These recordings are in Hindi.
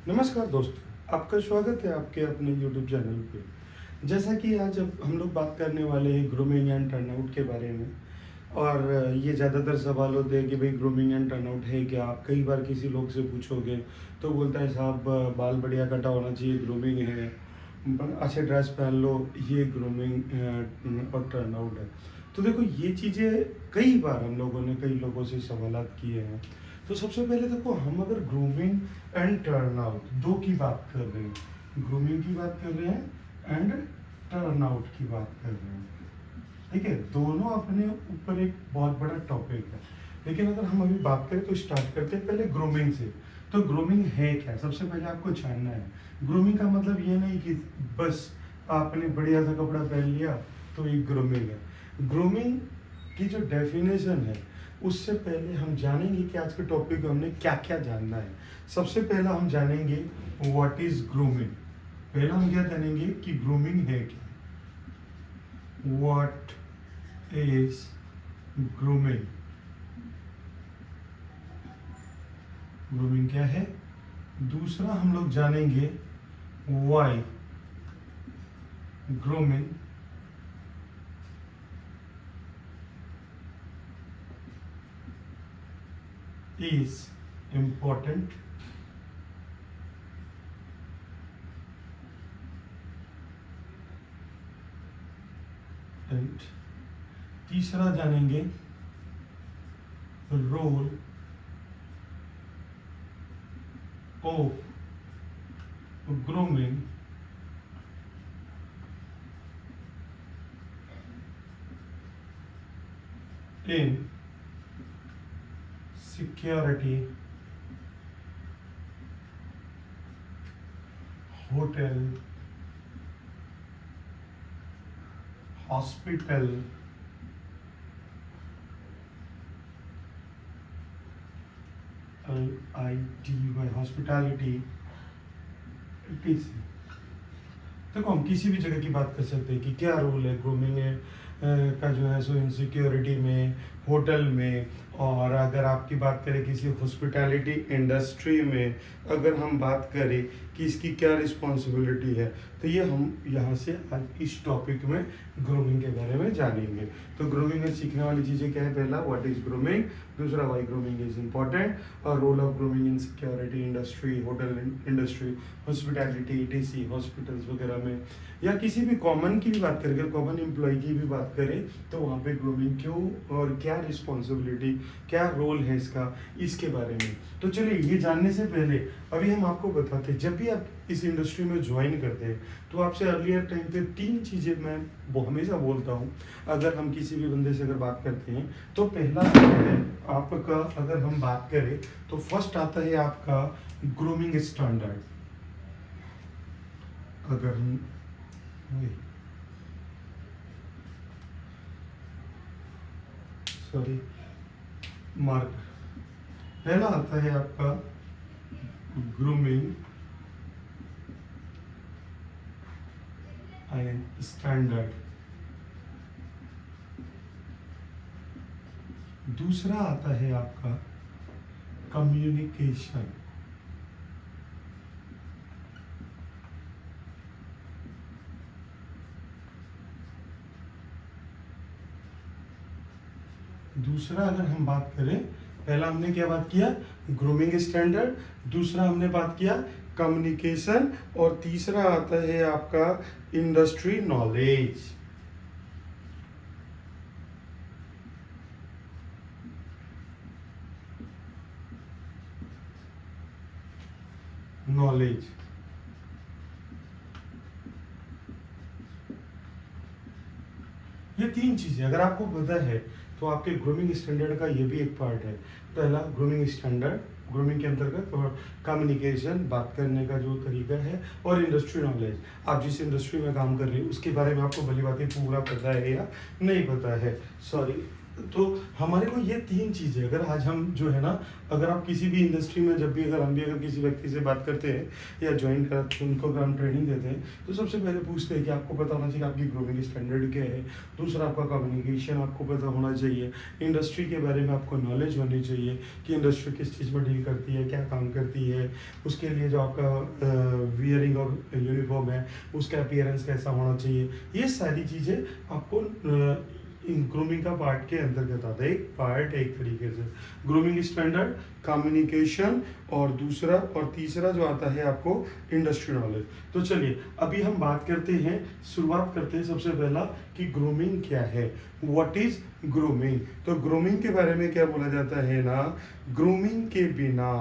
नमस्कार दोस्तों, आपका स्वागत है आपके अपने यूट्यूब चैनल पे। जैसा कि आज अब हम लोग बात करने वाले हैं ग्रूमिंग एंड टर्नआउट के बारे में। और ये ज़्यादातर सवाल होते हैं कि भाई ग्रूमिंग एंड टर्नआउट है क्या। आप कई बार किसी लोग से पूछोगे तो बोलता है साहब बाल बढ़िया कटा होना चाहिए, ग्रूमिंग है, अच्छे ड्रेस पहन लो, ये ग्रूमिंग और टर्नआउट है। तो देखो ये चीज़ें कई बार हम लोगों ने कई लोगों से सवालात किए हैं। तो सबसे पहले देखो, हम अगर ग्रूमिंग एंड टर्नआउट दो की बात कर रहे हैं, ग्रूमिंग की बात कर रहे हैं एंड टर्नआउट की बात कर रहे हैं, ठीक है। दोनों अपने ऊपर एक बहुत बड़ा टॉपिक है। लेकिन अगर हम अभी बात करें तो स्टार्ट करते हैं पहले ग्रूमिंग से। तो ग्रूमिंग है क्या, सबसे पहले आपको जानना है। ग्रूमिंग का मतलब ये नहीं कि बस आपने बढ़िया सा कपड़ा पहन लिया तो ये ग्रूमिंग है। ग्रूमिंग की जो डेफिनेशन है उससे पहले हम जानेंगे कि आज के टॉपिक में हमने क्या क्या जानना है। सबसे पहला हम जानेंगे व्हाट इज ग्रूमिंग। पहला हम क्या जानेंगे कि ग्रूमिंग है क्या। व्हाट इज ग्रूमिंग, ग्रूमिंग क्या है। दूसरा हम लोग जानेंगे why grooming is important, and तीसरा जानेंगे role of grooming in security, hotel, hospital, LITY hospitality, etc। देखो हम किसी भी जगह की बात कर सकते हैं कि क्या रोल है ग्रूमिंग का जो है सो इनसिक्योरिटी में, होटल में। और अगर आपकी बात करें किसी हॉस्पिटैलिटी इंडस्ट्री में, अगर हम बात करें कि इसकी क्या रिस्पॉन्सिबिलिटी है, तो ये हम यहाँ से आज इस टॉपिक में ग्रूमिंग के बारे में जानेंगे। तो ग्रूमिंग में सीखने वाली चीज़ें क्या है। पहला व्हाट इज ग्रूमिंग, दूसरा वाई ग्रूमिंग इज इम्पॉर्टेंट, और role of grooming in security industry, hotel industry, hospitality, TC, hospitals वगैरह में। या किसी भी कॉमन की भी बात करें, अगर कॉमन एम्प्लॉय की भी बात करें तो वहाँ पे ग्रूमिंग क्यों और क्या रिस्पॉन्सिबिलिटी, क्या रोल है इसका, इसके बारे में। तो चलिए ये जानने से पहले अभी हम आपको बताते हैं, जब भी आप इस इंडस्ट्री में ज्वाइन करते हैं तो आपसे अर्लियर टाइम पे 3 चीज़ें मैं वो हमेशा बोलता हूँ। अगर हम किसी भी बंदे से अगर बात करते हैं तो पहला आपका, अगर हम बात करें तो फर्स्ट आता है आपका ग्रूमिंग स्टैंडर्ड। अगर हम सॉरी मार्कर, पहला आता है आपका ग्रूमिंग एंड स्टैंडर्ड। दूसरा आता है आपका कम्युनिकेशन। दूसरा अगर हम बात करें, पहला हमने क्या बात किया, ग्रूमिंग स्टैंडर्ड, दूसरा हमने बात किया कम्युनिकेशन, और तीसरा आता है आपका इंडस्ट्री नॉलेज। नॉलेज ये 3 चीजें अगर आपको पता है तो आपके ग्रूमिंग स्टैंडर्ड का ये भी एक पार्ट है। पहला ग्रूमिंग स्टैंडर्ड, ग्रूमिंग के अंतर्गत, और कम्युनिकेशन, बात करने का जो तरीका है, और इंडस्ट्री नॉलेज, आप जिस इंडस्ट्री में काम कर रहे हो उसके बारे में आपको भली बातें पूरा पता है या नहीं पता है। सॉरी, तो हमारे को ये 3 चीज़ें, अगर आज हम जो है ना, अगर आप किसी भी इंडस्ट्री में जब भी अगर हम भी अगर किसी व्यक्ति से बात करते हैं या ज्वाइन करते हैं, उनको अगर हम ट्रेनिंग देते हैं, तो सबसे पहले पूछते हैं कि आपको पता होना चाहिए कि आपकी ग्रूमिंग स्टैंडर्ड क्या है। दूसरा, आपका कम्युनिकेशन आपको पता होना चाहिए। इंडस्ट्री के बारे में आपको नॉलेज होनी चाहिए कि इंडस्ट्री किस चीज़ में डील करती है, क्या काम करती है। उसके लिए जो आपका वियरिंग और यूनिफॉर्म है, उसका अपीयरेंस कैसा होना चाहिए। ये सारी चीज़ें आपको ग्रूमिंग का पार्ट के अंतर्गत आता है। एक पार्ट है एक तरीके से ग्रूमिंग स्टैंडर्ड, कम्युनिकेशन, और दूसरा और तीसरा जो आता है आपको इंडस्ट्री नॉलेज। तो चलिए अभी हम बात करते हैं, शुरुआत करते हैं सबसे पहला कि ग्रूमिंग क्या है। What is grooming? तो ग्रूमिंग के बारे में क्या बोला जाता है ना, ग्रूमिंग के बिना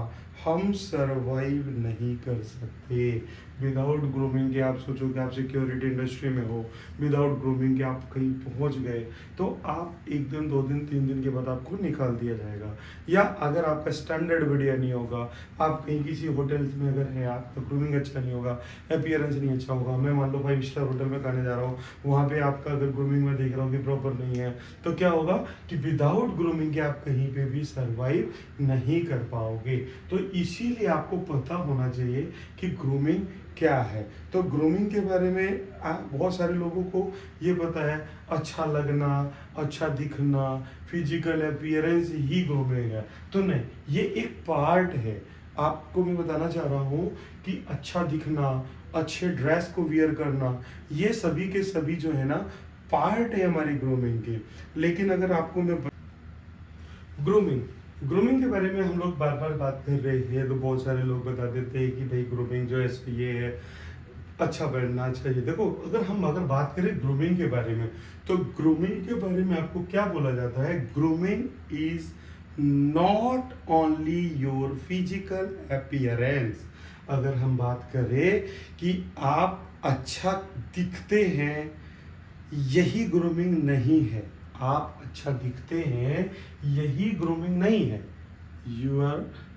हम सरवाइव नहीं कर सकते। विदाउट ग्रूमिंग के आप सोचो कि आप सिक्योरिटी इंडस्ट्री में हो, विदाउट ग्रूमिंग के आप कहीं पहुंच गए तो आप 1 दिन 2 दिन 3 दिन के बाद आपको निकाल दिया जाएगा। या अगर आपका स्टैंडर्ड बढ़िया नहीं होगा, आप कहीं किसी होटल्स में अगर है, आपका ग्रूमिंग अच्छा नहीं होगा, अपीयरेंस नहीं अच्छा होगा, मैं मान लो 5 स्टार होटल में खाने जा रहा हूँ, वहाँ पे आपका अगर ग्रूमिंग में देख रहा हूँ कि प्रॉपर नहीं है, तो क्या होगा कि विदाउट ग्रूमिंग के आप कहीं पे भी सर्वाइव नहीं कर पाओगे। तो इसीलिए आपको पता होना चाहिए कि ग्रूमिंग क्या है। तो ग्रूमिंग के बारे में बहुत सारे लोगों को ये पता है, अच्छा लगना, अच्छा दिखना, फिजिकल अपीयरेंस ही ग्रूमिंग है। तो नहीं, ये एक पार्ट है। आपको मैं बताना चाह रहा हूँ कि अच्छा दिखना, अच्छे ड्रेस को वियर करना, ये सभी के सभी जो है ना पार्ट है हमारी ग्रूमिंग के। लेकिन अगर आपको मैं ग्रूमिंग ग्रूमिंग के बारे में हम लोग बार बार बात कर रहे हैं, तो बहुत सारे लोग बता देते हैं कि भाई ग्रूमिंग जो है ये है, अच्छा पहनना चाहिए। देखो अगर बात करें ग्रूमिंग के बारे में, तो ग्रूमिंग के बारे में आपको क्या बोला जाता है, grooming is not only your physical appearance. अगर हम बात करें कि आप अच्छा दिखते हैं, यही ग्रूमिंग नहीं है। आप अच्छा दिखते हैं, यही ग्रूमिंग नहीं है।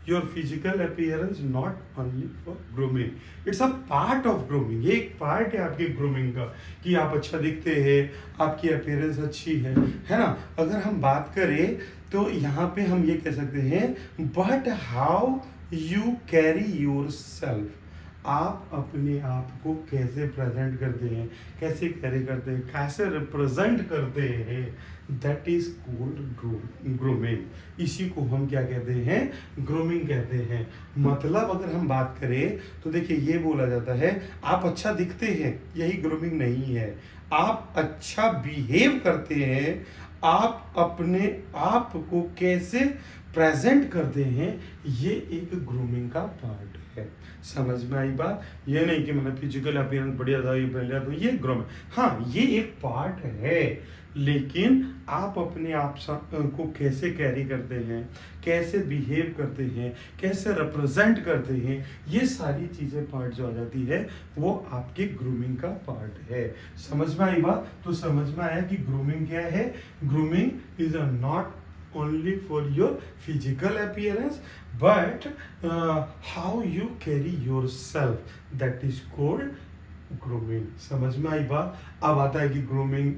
Your physical appearance not only for grooming, it's a part of grooming. ये एक पार्ट है आपकी ग्रूमिंग का कि आप अच्छा दिखते हैं, आपकी अपीयरेंस अच्छी है ना। अगर हम बात करें तो यहाँ पे हम ये कह सकते हैं, but how you carry your self, आप अपने आप को कैसे प्रेजेंट करते हैं, कैसे कैरी करते हैं, कैसे रिप्रेजेंट करते हैं, दैट इज कॉल्ड ग्रूमिंग। इसी को हम क्या कहते हैं, ग्रूमिंग कहते हैं। मतलब अगर हम बात करें तो देखिए ये बोला जाता है, आप अच्छा दिखते हैं, यही ग्रूमिंग नहीं है। आप अच्छा बिहेव करते हैं, आप अपने आप को कैसे प्रेजेंट करते हैं, ये एक ग्रूमिंग का पार्ट है। समझ में आई बात? ये नहीं कि मैंने फिजिकल अपीयरेंस बढ़िया था, ये पहन लिया तो ये ग्रूमिंग, हाँ ये एक पार्ट है। लेकिन आप अपने आप को कैसे कैरी करते हैं, कैसे बिहेव करते हैं, कैसे रिप्रेजेंट करते हैं, ये सारी चीजें पार्ट जो आ जाती है वो आपके ग्रूमिंग का पार्ट है। समझ में आई बात? तो समझ में आया कि ग्रूमिंग क्या है। Grooming is a not only for your physical appearance, but how you carry yourself, that is called grooming. समझ में आई बात? अब आता है कि ग्रूमिंग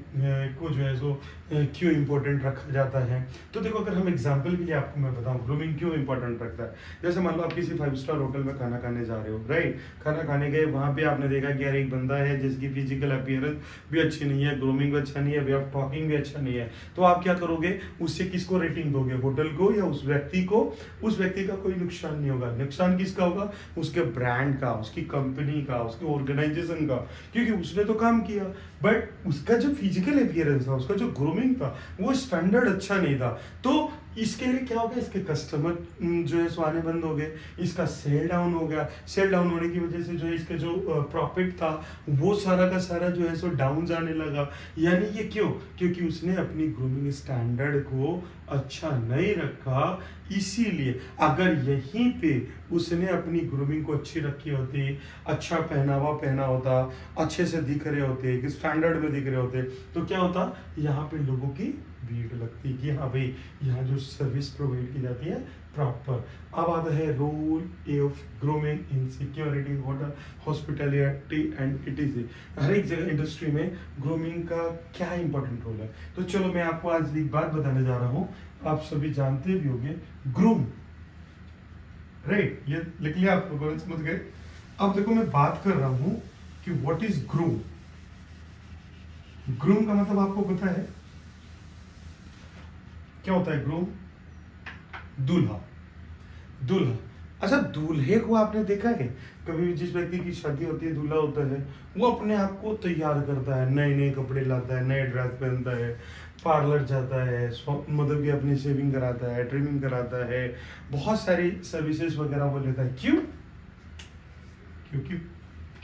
को जो है सो क्यों इम्पोर्टेंट रखा जाता है। तो देखो अगर हम एग्जांपल के लिए आपको मैं बताऊं ग्रूमिंग क्यों इम्पोर्टेंट रखता है। जैसे मान लो आप किसी 5 स्टार होटल में खाना खाने जा रहे हो, राइट, खाना खाने गए, वहाँ पे आपने देखा कि यार एक बंदा है जिसकी फिजिकल अपीयरेंस भी अच्छी नहीं है, ग्रूमिंग भी अच्छा नहीं है, वे ऑफ टॉकिंग भी अच्छा नहीं है, तो आप क्या करोगे, उससे किसको रेटिंग दोगे, होटल को या उस व्यक्ति को? उस व्यक्ति का कोई नुकसान नहीं होगा। नुकसान किसका होगा? उसके ब्रांड का, उसकी कंपनी का, उसकी ऑर्गेनाइजेशन का, क्योंकि उसने तो काम किया, बट उसका जो फिजिकल अपीयरेंस था, उसका जो ग्रूमिंग था, वो स्टैंडर्ड अच्छा नहीं था। तो इसके लिए क्या हो गया, इसके कस्टमर जो है सो आने बंद हो गए, इसका सेल डाउन हो गया। सेल डाउन होने की वजह से जो है इसका जो प्रॉफिट था वो सारा का सारा जो है सो डाउन जाने लगा। यानी ये क्यों? क्योंकि उसने अपनी ग्रूमिंग स्टैंडर्ड को अच्छा नहीं रखा। इसीलिए अगर यहीं पे उसने अपनी ग्रूमिंग को अच्छी रखी होती, अच्छा पहनावा पहना होता, अच्छे से दिख रहे होते, कि स्टैंडर्ड में दिख रहे होते, तो क्या होता, यहाँ पे लोगों की भीड़ लगती कि हाँ भाई यहाँ जो सर्विस प्रोवाइड की जाती है प्रॉपर। अब आता है role of grooming in security, hotel, hospitality and etc. हर एक जगह इंडस्ट्री में ग्रूमिंग का क्या इंपॉर्टेंट रोल है। तो चलो मैं आपको आज एक बात बताने जा रहा हूँ, आप सभी जानते भी होंगे, ग्रूम, राइट, ये लिख लिया आपको, समझ गए। अब देखो मैं बात कर रहा हूँ कि व्हाट इज ग्रूम। ग्रूम का मतलब आपको पता है क्या होता है? ग्रूम, दूल्हा। दूल्हा, अच्छा दूल्हे को आपने देखा है कभी भी? जिस व्यक्ति की शादी होती है, दूल्हा होता है, वो अपने आप को तैयार करता है, नए नए कपड़े लाता है, नए ड्रेस पहनता है, पार्लर जाता है, मतलब कि अपनी शेविंग कराता है, ट्रिमिंग कराता है, बहुत सारी सर्विसेज वगैरह वो लेता है। क्यों? क्योंकि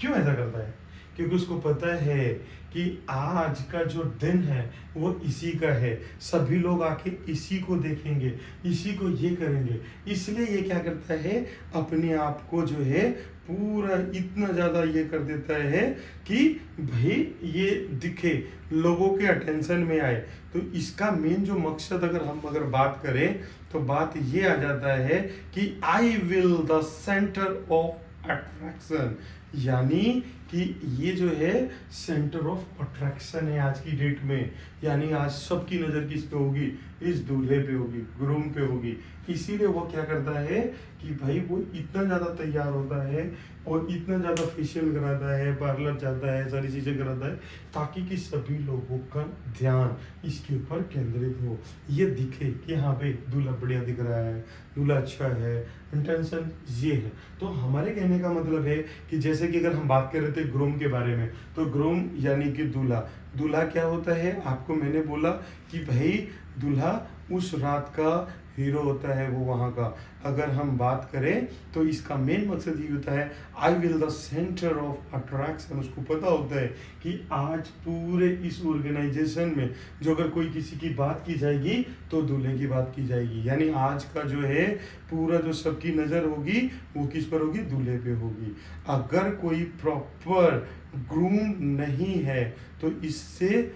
क्यों ऐसा करता है? क्योंकि उसको पता है कि आज का जो दिन है वो इसी का है, सभी लोग आके इसी को देखेंगे, इसी को ये करेंगे, इसलिए ये क्या करता है, अपने आप को जो है पूरा इतना ज़्यादा ये कर देता है कि भाई ये दिखे, लोगों के अटेंशन में आए। तो इसका मेन जो मकसद अगर बात करें तो बात ये आ जाता है कि I will the centre of attraction, यानी कि ये जो है सेंटर ऑफ अट्रैक्शन है आज की डेट में। यानी आज सबकी नज़र किस पे होगी? इस दूल्हे पे होगी, ग्रूम पे होगी। इसीलिए वो क्या करता है कि भाई वो इतना ज़्यादा तैयार होता है और इतना ज़्यादा फेशियल कराता है, पार्लर जाता है, सारी चीज़ें कराता है, ताकि कि सभी लोगों का ध्यान इसके ऊपर केंद्रित हो, ये दिखे कि हाँ भाई दूल्हा बढ़िया दिख रहा है, दूल्हा अच्छा है, इंटेंशन ये है। तो हमारे कहने का मतलब है कि जैसे कि अगर हम बात कर रहे थे ग्रूम के बारे में, तो ग्रूम यानी कि दूल्हा। दूल्हा क्या होता है? आपको मैंने बोला कि भाई दूल्हा उस रात का हीरो होता है, वो वहाँ का। अगर हम बात करें तो इसका मेन मकसद ये होता है, I will the centre of attraction. उसको पता होता है कि आज पूरे इस ऑर्गेनाइजेशन में जो अगर कोई किसी की बात की जाएगी तो दूल्हे की बात की जाएगी। यानी आज का जो है पूरा जो सबकी नज़र होगी वो किस पर होगी? दूल्हे पे होगी। अगर कोई प्रॉपर ग्रूम नहीं है तो इससे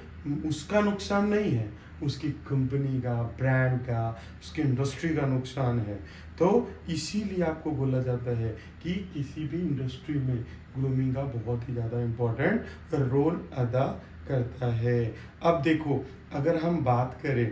उसका नुकसान नहीं है, उसकी कंपनी का, ब्रांड का, उसकी इंडस्ट्री का नुकसान है। तो इसीलिए आपको बोला जाता है कि किसी भी इंडस्ट्री में ग्रूमिंग का बहुत ही ज़्यादा इम्पोर्टेंट रोल अदा करता है। अब देखो अगर हम बात करें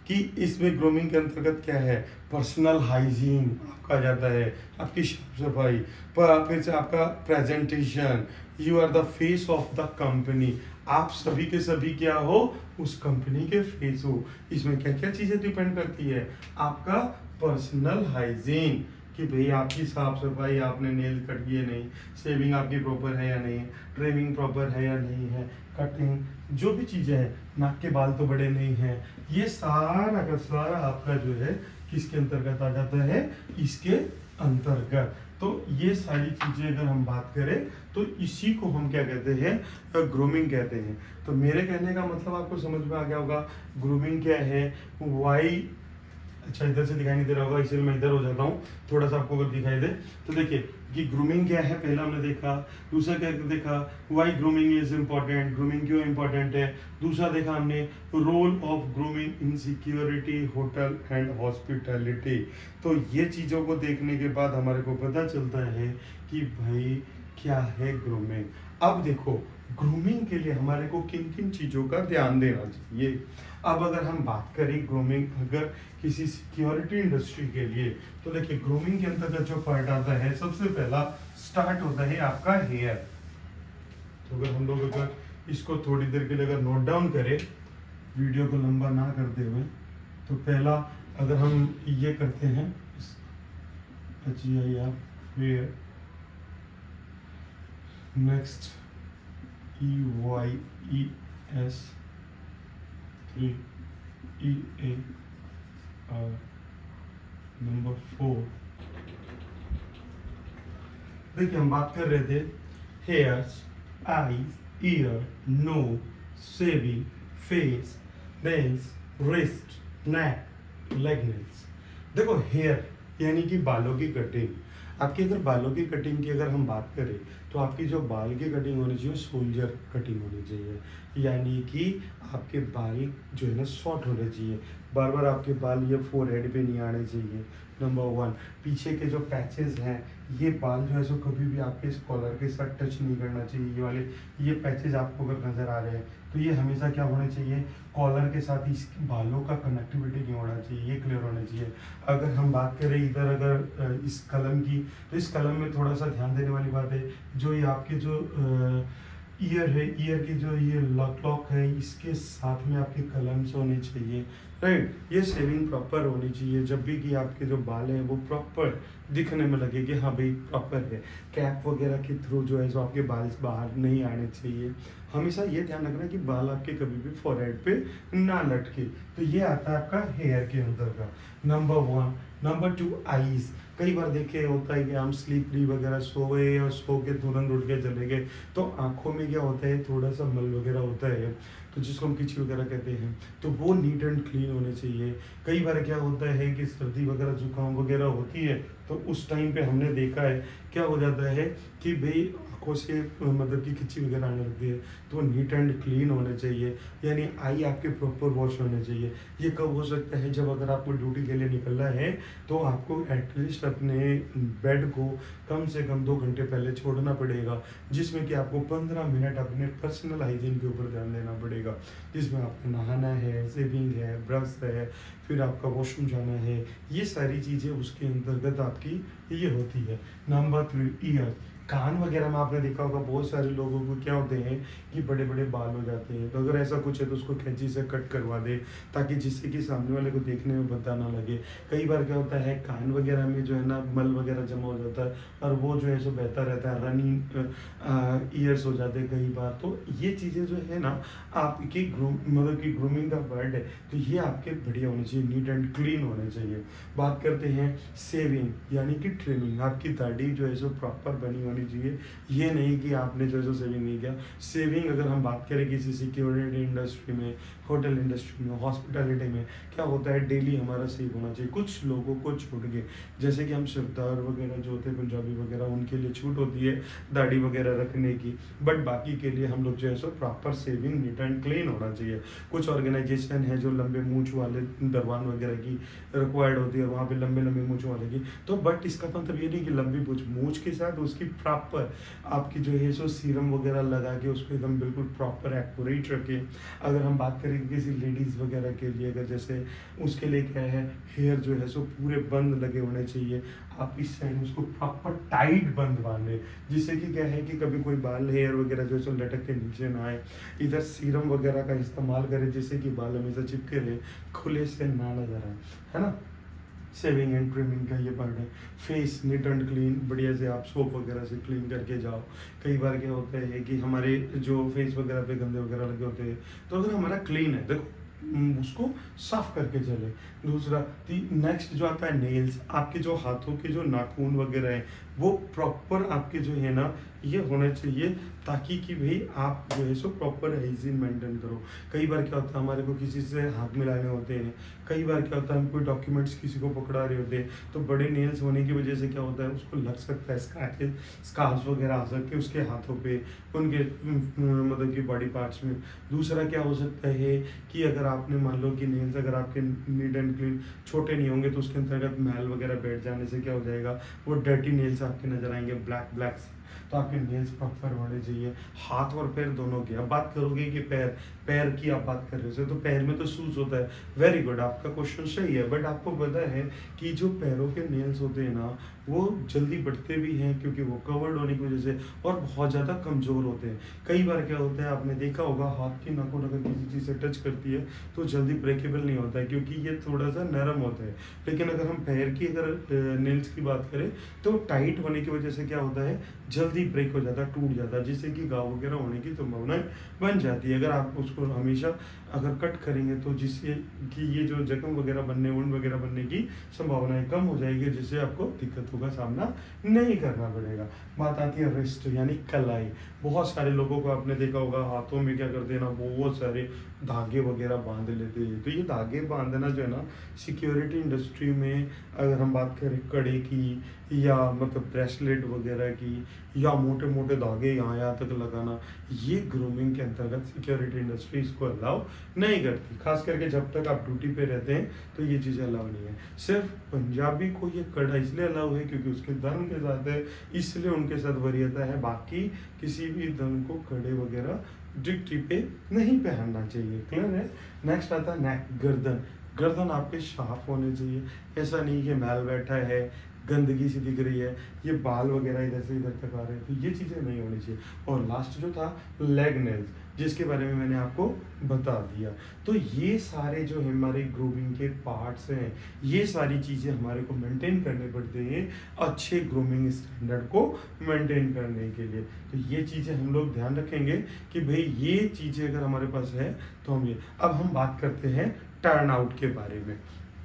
कि इसमें ग्रूमिंग के अंतर्गत क्या है, पर्सनल हाइजीन आपका आ जाता है, आपकी साफ सफाई, फिर से आपका presentation, you are the face of the company, आप सभी के सभी क्या हो? उस कंपनी के फेस हो। इसमें क्या क्या चीज़ें डिपेंड करती है? आपका पर्सनल हाइजीन, कि भाई आपकी साफ सफाई, आपने नेल कट किए नहीं, शेविंग आपकी प्रॉपर है या नहीं, ट्रिमिंग प्रॉपर है या नहीं है, कटिंग, जो भी चीज़ें हैं, नाक के बाल तो बड़े नहीं हैं, ये सारा का सारा आपका जो है किसके अंतर्गत आ जाता है? इसके अंतर्गत। तो ये सारी चीज़ें अगर हम बात करें तो इसी को हम क्या कहते हैं? ग्रूमिंग कहते हैं। तो मेरे कहने का मतलब आपको समझ में आ गया होगा ग्रूमिंग क्या है, वाई। अच्छा इधर से दिखाई नहीं दे रहा होगा, इसलिए मैं इधर हो जाता हूँ, थोड़ा सा आपको अगर दिखाई दे तो देखिए कि ग्रूमिंग क्या है, पहला हमने देखा। दूसरा क्या देखा? Why grooming is important, grooming क्यों इम्पॉर्टेंट है। दूसरा देखा हमने role of grooming in security, hotel and hospitality. तो ये चीज़ों को देखने के बाद हमारे को पता चलता है कि भाई क्या है ग्रूमिंग। अब देखो ग्रूमिंग के लिए हमारे को किन किन चीज़ों का ध्यान देना चाहिए। अब अगर हम बात करें ग्रूमिंग अगर किसी सिक्योरिटी इंडस्ट्री के लिए, तो देखिए ग्रूमिंग के अंतर्गत जो पार्ट आता है, सबसे पहला स्टार्ट होता है आपका हेयर। तो अगर हम लोग अगर इसको थोड़ी देर के लिए अगर नोट डाउन करें, वीडियो को लंबा ना करते हुए, तो पहला अगर हम ये करते हैं, hair, next EYES 3EA number 4। देखिए हम बात कर रहे थे hairs, eyes, ear, nose, shaving, face, nails, wrist, neck, leg nails. देखो हेयर यानी कि बालों की कटिंग, आपकी अगर बालों की कटिंग की अगर हम बात करें, तो आपकी जो बाल की कटिंग होनी चाहिए, सोल्जर कटिंग होनी चाहिए। यानी कि आपके बाल जो है ना शॉर्ट होने चाहिए, बार बार आपके बाल ये फोरहेड पे नहीं आने चाहिए। नंबर वन, पीछे के जो पैचेस हैं, ये बाल जो है सो कभी भी आपके इस कॉलर के साथ टच नहीं करना चाहिए। ये वाले ये पैचेस आपको अगर नज़र आ रहे हैं, तो ये हमेशा क्या होने चाहिए, कॉलर के साथ इस बालों का कनेक्टिविटी नहीं होना चाहिए, ये क्लियर होना चाहिए। अगर हम बात करें इधर अगर इस कलम की, तो इस कलम में थोड़ा सा ध्यान देने वाली बात है, जो ये आपके जो ईयर है, ईयर की जो ये लॉक है, इसके साथ में आपके कलम्स होने चाहिए, राइट। ये शेविंग प्रॉपर होनी चाहिए, जब भी कि आपके जो बाल हैं वो प्रॉपर दिखने में लगे कि हाँ भाई प्रॉपर है। कैप वगैरह के थ्रू जो है जो आपके बाल बाहर नहीं आने चाहिए। हमेशा ये ध्यान रखना कि बाल आपके कभी भी फोरहेड पे ना लटके। तो ये आता है आपका हेयर के अंदर का number one. Number two, eyes. कई बार देखे होता है कि हम स्लीपरी वगैरह सो गए और सो के तुरंत उठ के चले गए, तो आंखों में क्या होता है, थोड़ा सा मल वगैरह होता है, तो जिसको हम किची वगैरह कहते हैं, तो वो नीट एंड क्लीन होने चाहिए। कई बार क्या होता है कि सर्दी वगैरह जुकाम वगैरह होती है, तो उस टाइम पे हमने देखा है क्या हो जाता है कि भाई आँखों से मतलब कि खिंची वगैरह आने लगती है, तो नीट एंड क्लीन होने चाहिए। यानी आई आपके प्रॉपर वॉश होने चाहिए। ये कब हो सकता है, जब अगर आपको ड्यूटी के लिए निकलना है, तो आपको एटलीस्ट अपने बेड को कम से कम 2 घंटे पहले छोड़ना पड़ेगा, जिसमें कि आपको 15 मिनट अपने पर्सनल हाइजीन के ऊपर ध्यान देना पड़ेगा, जिसमें आपको नहाना है, शेविंग है, ब्रश है, फिर आपका वॉशरूम जाना है, ये सारी चीज़ें उसके अंतर्गत आपकी ये होती है। Number 3, year. कान वगैरह में आपने देखा होगा बहुत सारे लोगों को क्या होते हैं कि बड़े बड़े बाल हो जाते हैं, तो अगर ऐसा कुछ है तो उसको कैंची से कट करवा दे, ताकि जिससे कि सामने वाले को देखने में भद्दा ना लगे। कई बार क्या होता है, कान वगैरह में जो है ना मल वगैरह जमा हो जाता है, और वो जो है सो बहता रहता है, रनिंग ईयर्स हो जाते हैं कई बार। तो ये चीज़ें जो है ना आपकी मतलब कि ग्रूमिंग का वर्ड है, तो ये आपके बढ़िया होने चाहिए, नीट एंड क्लीन होने चाहिए। बात करते हैं सेविंग यानी कि ट्रिमिंग। आपकी दाढ़ी जो है सो प्रॉपर बनी होनी चाहिए, ये नहीं कि आपने जो है सो सेविंग नहीं किया। सेविंग अगर हम बात करें किसी सिक्योरिटी इंडस्ट्री में, होटल इंडस्ट्री में, हॉस्पिटैलिटी में, क्या होता है डेली हमारा सेव होना चाहिए। कुछ लोगों को छूट के, जैसे कि हम सरदार वगैरह जो होते हैं पंजाबी वगैरह, उनके लिए छूट होती है दाढ़ी वगैरह रखने की, बट बाकी के लिए हम लोग जो है so proper saving neat and clean होना चाहिए। कुछ ऑर्गेनाइजेशन है जो लंबे मूंछ वाले दरबान वगैरह की रिक्वायर्ड होती है, वहाँ पे लंबे लंबे मूंछ वाले की, तो बट इसका मतलब ये नहीं कि लंबी मूंछ के साथ उसकी प्रॉपर आपकी जो है सो सीरम वगैरह लगा के उसको एकदम बिल्कुल प्रॉपर एक्यूरेट रखें। अगर हम बात करें किसी लेडीज़ वगैरह के लिए, अगर जैसे उसके लिए क्या है, हेयर जो है सो पूरे बंद लगे होने चाहिए, आप इस साइड उसको प्रॉपर टाइट बंद बांधे, जिससे कि क्या है कि कभी कोई बाल हेयर वगैरह जो है सो लटक के नीचे ना आए। इधर सीरम वगैरह का इस्तेमाल करें, जिससे कि बाल हमेशा चिपके रहे, खुले से ना नजर आए, है ना। शेविंग एंड ट्रिमिंग का ये पार्ट है। फेस नीट एंड क्लीन, बढ़िया से आप सोप वगैरह से क्लीन करके जाओ। कई बार क्या होता है कि हमारे जो फेस वगैरह पे गंदे वगैरह लगे होते हैं, तो अगर हमारा क्लीन है, देखो उसको साफ करके चले। दूसरा नेक्स्ट जो आता है नेल्स, आपके जो हाथों के जो नाखून वगैरह हैं, वो प्रॉपर आपके जो है ना ये होने चाहिए, ताकि कि भाई आप जो है सो प्रॉपर हाइजीन मेंटेन करो। कई बार क्या होता है, हमारे को किसी से हाथ मिलाने होते हैं, कई बार क्या होता है हम कोई डॉक्यूमेंट्स किसी को पकड़ा रहे होते हैं, तो बड़े नेल्स होने की वजह से क्या होता है उसको लग सकता है स्कार्स वगैरह आ सकते हैं उसके हाथों पे, उनके मतलब कि बॉडी पार्ट्स में। दूसरा क्या हो सकता है कि अगर आपने मान लो कि नेल्स अगर आपके नीट एंड क्लीन छोटे नहीं होंगे, तो उसके अंतर्गत मैल वगैरह बैठ जाने से क्या हो जाएगा, वो डर्टी नेल्स आपके नजर आएंगे, ब्लैक ब्लैक। तो आपके नेल्स प्रॉपर होने चाहिए, हाथ और पैर दोनों की। अब बात करोगे कि पैर पैर की आप बात कर रहे हो, तो पैर में तो शूज होता है, वेरी गुड, आपका क्वेश्चन सही है, बट आपको पता है कि जो पैरों के नेल्स होते हैं ना, वो जल्दी बढ़ते भी हैं, क्योंकि वो कवर्ड होने की वजह से, और बहुत ज़्यादा कमज़ोर होते हैं। कई बार क्या होता है, आपने देखा होगा हाथ की नाखून अगर किसी चीज़ से टच करती है तो जल्दी ब्रेकेबल नहीं होता है, क्योंकि ये थोड़ा सा नरम होता है। लेकिन अगर हम पैर की अगर नेल्स की बात करें, तो टाइट होने की वजह से क्या होता है, जल्दी ब्रेक हो जाता है, टूट जाता है, जिससे कि घाव वगैरह होने की संभावना बन जाती है। अगर आप उसको हमेशा अगर कट करेंगे तो जिससे कि ये जो जख्म वगैरह बनने, वुंड वगैरह बनने की संभावनाएं कम हो जाएगी, जिससे आपको दिक्कतों का सामना नहीं करना पड़ेगा। बात आती है रिस्ट यानी कलाई। बहुत सारे लोगों को आपने देखा होगा हाथों में क्या करते हैं ना, बहुत सारे धागे वगैरह बांध लेते हैं। तो ये धागे बांधना जो है ना, सिक्योरिटी इंडस्ट्री में अगर हम बात करें कड़े की या मतलब ब्रेसलेट वगैरह की, या मोटे मोटे धागे यहाँ तक लगाना, ये ग्रूमिंग के अंतर्गत सिक्योरिटी इंडस्ट्री इसको अलाउ नहीं करती। खास करके जब तक आप ड्यूटी पे रहते हैं तो ये चीज़ें अलाउ नहीं है। सिर्फ पंजाबी को ये कड़ा इसलिए अलाउ है क्योंकि उसके धर्म के साथ है, इसलिए उनके साथ वरीयता है। बाकी किसी भी धर्म को कड़े वगैरह ड्यूटी पे नहीं पहनना चाहिए। क्लियर है। नेक्स्ट आता है नेक, गर्दन। गर्दन आपके साफ होने चाहिए। ऐसा नहीं कि मैल बैठा है, गंदगी सी दिख रही है, ये बाल वगैरह इधर से इधर तक आ रहे हैं, तो ये चीज़ें नहीं होनी चाहिए। और लास्ट जो था लेग नेल्स, जिसके बारे में मैंने आपको बता दिया। तो ये सारे जो हमारे ग्रूमिंग के पार्ट्स हैं, ये सारी चीज़ें हमारे को मेंटेन करने पड़ते हैं अच्छे ग्रूमिंग स्टैंडर्ड को मेंटेन करने के लिए। तो ये चीज़ें हम लोग ध्यान रखेंगे कि भाई ये चीज़ें अगर हमारे पास है तो हम ये। अब हम बात करते हैं टर्न आउट के बारे में।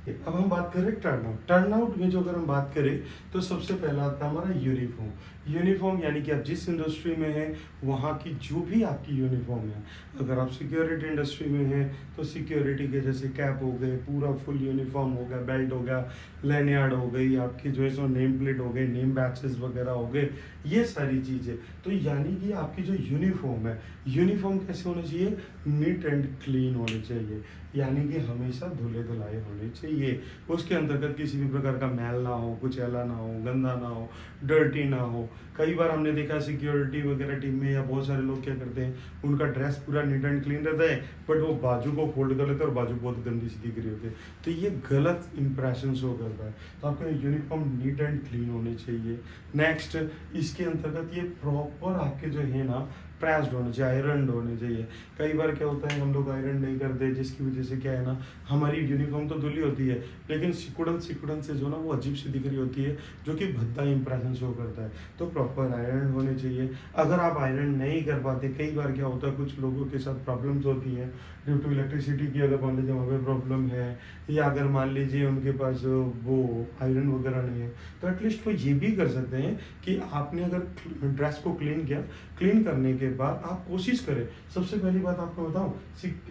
अब हम बात करें टर्न आउट। टर्न आउट में जो अगर हम बात करें तो सबसे पहला आता है हमारा यूनिफॉर्म। यूनिफॉर्म यानी कि आप जिस इंडस्ट्री में हैं वहाँ की जो भी आपकी यूनिफॉर्म है। अगर आप सिक्योरिटी इंडस्ट्री में हैं तो सिक्योरिटी के जैसे कैप हो गए, पूरा फुल यूनिफॉर्म हो गया, बेल्ट हो गया, लैनियार्ड हो गई, आपकी जो है सो नेम प्लेट हो गई, नेम बैचेस वगैरह हो गए, ये सारी चीज़ें। तो यानी कि आपकी जो यूनिफॉर्म है, यूनिफॉर्म कैसे होना चाहिए? नीट एंड क्लीन होनी चाहिए, यानी कि हमेशा धुले धुलाए होने चाहिए। उसके अंतर्गत किसी भी प्रकार का मैल ना हो, कुछ ऐला ना हो, गंदा ना हो, डर्टी ना हो। कई बार हमने देखा सिक्योरिटी वगैरह टीम में या बहुत सारे लोग क्या करते हैं, उनका ड्रेस पूरा नीट एंड क्लीन रहता है बट वो बाजू को फोल्ड कर लेते हैं और बाजू बहुत गंदी सी दिख रही होती है। तो ये गलत इंप्रेशन शो करता है। तो आपका यूनिफॉर्म नीट एंड क्लीन होने चाहिए। नेक्स्ट, इसके अंतर्गत ये प्रॉपर आपके जो है ना प्रेस्ड होने चाहिए, आयरन होने चाहिए। कई बार क्या होता है हम लोग आयरन नहीं करते, जिसकी वजह से क्या है ना, हमारी यूनिफॉर्म तो धुली होती है लेकिन सिकुड़न सिकुड़न से जो ना वो अजीब सी दिख रही होती है, जो कि भद्दा इंप्रेशन शो करता है। तो प्रॉपर आयरन होने चाहिए। अगर आप आयरन नहीं कर पाते, कई बार क्या होता है कुछ लोगों के साथ प्रॉब्लम्स होती हैं ड्यू टू इलेक्ट्रिसिटी की, अगर मान लीजिए वहाँ पे प्रॉब्लम है, या अगर मान लीजिए उनके पास वो आयरन वगैरह नहीं है, तो एटलीस्ट वो ये भी कर सकते हैं कि आपने अगर ड्रेस को क्लीन किया, क्लीन करने के बाद आप कोशिश करें। सबसे पहली बात आपको बताऊं,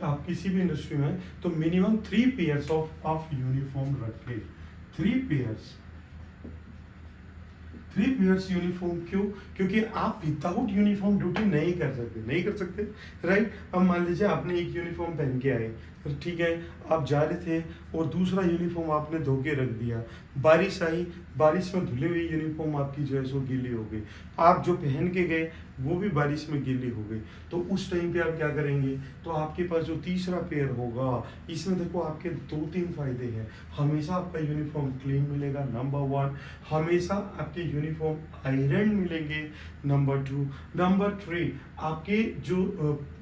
आप किसी भी इंडस्ट्री में तो मिनिमम 3 पेयर्स ऑफ यूनिफॉर्म रखें। 3 पेयर्स यूनिफॉर्म। क्यों? क्योंकि आप विदाउट यूनिफॉर्म ड्यूटी नहीं कर सकते, राइट। अब मान लीजिए आपने एक यूनिफॉर्म पहन के आए, ठीक है, आप जा रहे थे और दूसरा यूनिफॉर्म आपने धो के रख दिया, बारिश आई, बारिश में धुली हुई यूनिफॉर्म आपकी जो है सो गीली हो गई, आप जो पहन के गए वो भी बारिश में गीली हो गई, तो उस टाइम पे आप क्या करेंगे? तो आपके पास जो तीसरा पेयर होगा, इसमें देखो आपके 2-3 फायदे हैं। हमेशा आपका यूनिफॉर्म क्लीन मिलेगा, नंबर 1। हमेशा आपके यूनिफॉर्म आयरन मिलेंगे, नंबर 2। नंबर 3, आपके जो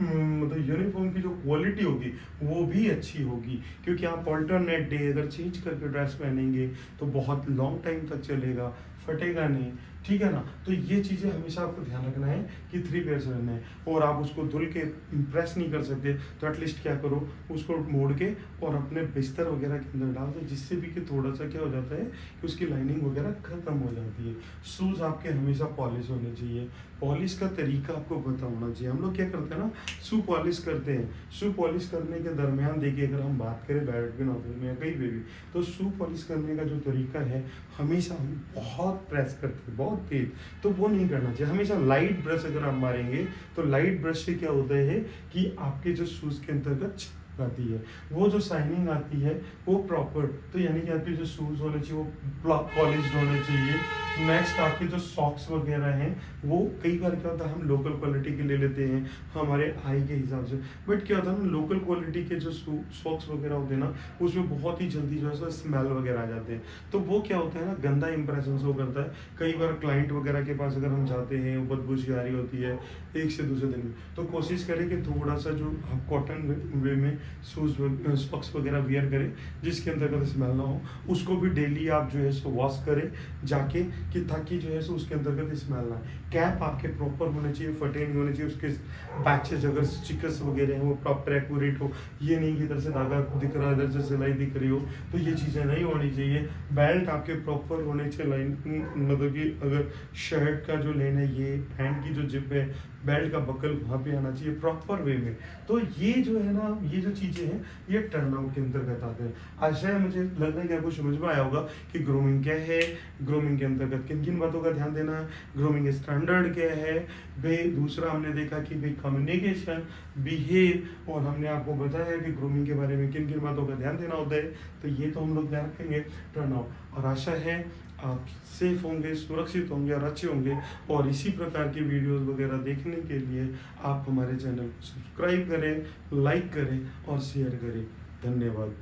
मतलब यूनिफॉर्म की जो क्वालिटी होगी वो भी अच्छी होगी, क्योंकि आप ऑल्टरनेट डे अगर चेंज करके ड्रेस पहनेंगे तो बहुत लॉन्ग टाइम तक चलेगा, फटेगा नहीं, ठीक है ना। तो ये चीज़ें हमेशा आपको ध्यान रखना है कि 3 पेयर्स रहना है। और आप उसको धुल के प्रेस नहीं कर सकते तो एटलीस्ट क्या करो, उसको मोड़ के और अपने बिस्तर वगैरह के अंदर डाल दो, जिससे भी कि थोड़ा सा क्या हो जाता है कि उसकी लाइनिंग वगैरह खत्म हो जाती है। शूज़ आपके हमेशा पॉलिश होने चाहिए। पॉलिश का तरीका आपको पता होना चाहिए। हम लोग क्या करते हैं ना, शू पॉलिश करते हैं। शू पॉलिश करने के दरमियान देखिए, अगर हम बात करें बैडमिंटन ऑफिस में या कहीं पे भी, तो शू पॉलिश करने का जो तरीका है, हमेशा हम बहुत प्रेस करते हैं, बहुत तेज, तो वो नहीं करना चाहिए। हमेशा लाइट ब्रश अगर आप मारेंगे तो लाइट ब्रश से क्या होता है कि आपके जो शूज़ के अंतर्गत आती है, वो जो शाइनिंग आती है वो प्रॉपर, तो यानी कि आपके जो शूज़ होने चाहिए वो पॉलिश्ड होने चाहिए। नेक्स्ट, आपके जो सॉक्स वगैरह हैं वो कई बार क्या होता है हम लोकल क्वालिटी के ले लेते हैं हमारे आई के हिसाब से, बट क्या होता है ना, लोकल क्वालिटी के जो सॉक्स वगैरह होते हैं ना, उसमें बहुत ही जल्दी जो है सो स्मेल वगैरह आ जाते हैं, तो वो क्या होता है ना, गंदा इंप्रेशन शो करता है। कई बार क्लाइंट वगैरह के पास अगर हम जाते हैं, बदबू सी आ रही होती है एक से दूसरे दिन में, तो कोशिश करें कि थोड़ा सा जो हम कॉटन वे में शूज़ सॉक्स वगैरह वियर करें जिसके अंतर्गत स्मेल ना हो। उसको भी डेली आप जो है सो वॉश करें जाके, कि ताकि जो है सो उसके अंतर्गत स्मेल ना आए। कैप आपके प्रॉपर होने चाहिए, फटे नहीं होने चाहिए, उसके पैचेज अगर स्टिकर्स वगैरह हैं वो प्रॉपर एक्यूरेट हो। ये नहीं कि इधर से धागा दिख रहा है, इधर से सिलाई दिख रही हो, तो ये चीज़ें नहीं होनी चाहिए। बेल्ट आपके प्रॉपर होने चाहिए, लाइन मतलब कि अगर शर्ट का जो लेन है, ये हैंड की जो जिप है, बेल्ट का बकल वहाँ पे आना चाहिए प्रॉपर वे में। तो ये जो है ना, ये जो चीज़ें हैं ये टर्नआउट के अंतर्गत आते हैं। आशा है, मुझे लगता है कि आपको समझ में आया होगा कि ग्रूमिंग क्या है, ग्रूमिंग के अंतर्गत किन किन बातों का ध्यान देना है, ग्रूमिंग स्टैंडर्ड क्या है भाई। दूसरा हमने देखा कि भाई कम्युनिकेशन, बिहेव, और हमने आपको बताया कि ग्रूमिंग के बारे में किन किन बातों का ध्यान देना होता है। तो ये तो हम लोग ध्यान रखेंगे टर्नआउट। और आशा है आप सेफ होंगे, सुरक्षित होंगे और अच्छे होंगे। और इसी प्रकार की वीडियोस वगैरह देखने के लिए आप हमारे चैनल को सब्सक्राइब करें, लाइक करें और शेयर करें। धन्यवाद।